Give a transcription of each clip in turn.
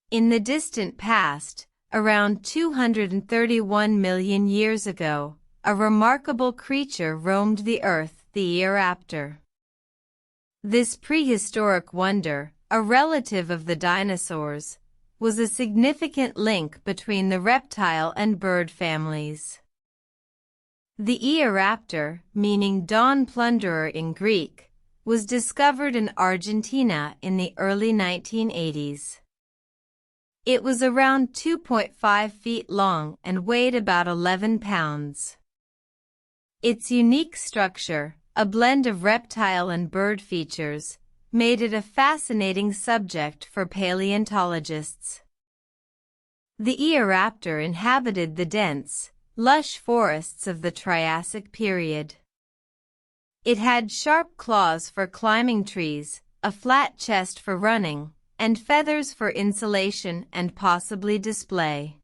In the distant past, around 231 million years ago, a remarkable creature roamed the earth, the Eoraptor. This prehistoric wonder, a relative of the dinosaurs, was a significant link between the reptile and bird families. The Eoraptor, meaning dawn plunderer in Greek, was discovered in Argentina in the early 1980s. It was around 2.5 feet long and weighed about 11 pounds. Its unique structure, a blend of reptile and bird features, made it a fascinating subject for paleontologists. The Eoraptor inhabited the dense, lush forests of the Triassic period. It had sharp claws for climbing trees, a flat chest for running, and feathers for insulation and possibly display.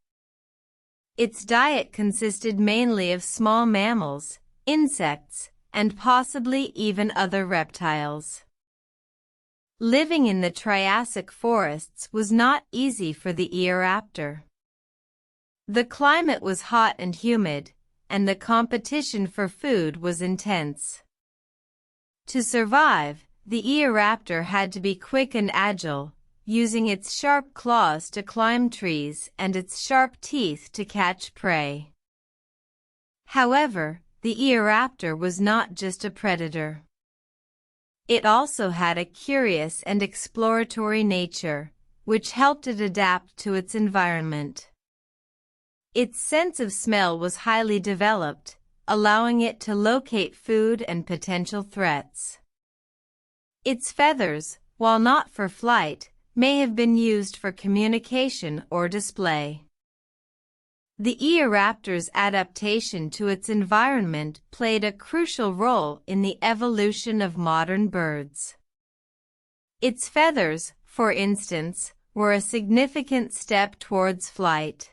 Its diet consisted mainly of small mammals, insects, and possibly even other reptiles. Living in the Triassic forests was not easy for the Eoraptor. The climate was hot and humid, and the competition for food was intense. To survive, the Eoraptor had to be quick and agile, using its sharp claws to climb trees and its sharp teeth to catch prey. However, the Eoraptor was not just a predator. It also had a curious and exploratory nature, which helped it adapt to its environment. Its sense of smell was highly developed, allowing it to locate food and potential threats. Its feathers, while not for flight, may have been used for communication or display. The Eoraptor's adaptation to its environment played a crucial role in the evolution of modern birds. Its feathers, for instance, were a significant step towards flight.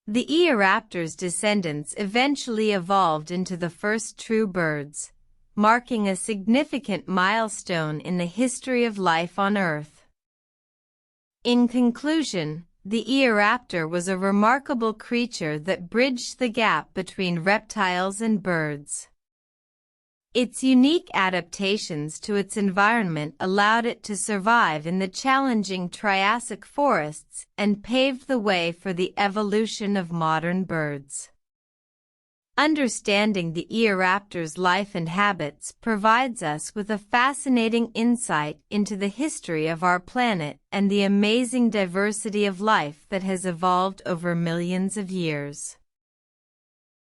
The Eoraptor's descendants eventually evolved into the first true birds, marking a significant milestone in the history of life on Earth. In conclusion, the Eoraptor was a remarkable creature that bridged the gap between reptiles and birds. Its unique adaptations to its environment allowed it to survive in the challenging Triassic forests and paved the way for the evolution of modern birds. Understanding the Eoraptor's life and habits provides us with a fascinating insight into the history of our planet and the amazing diversity of life that has evolved over millions of years.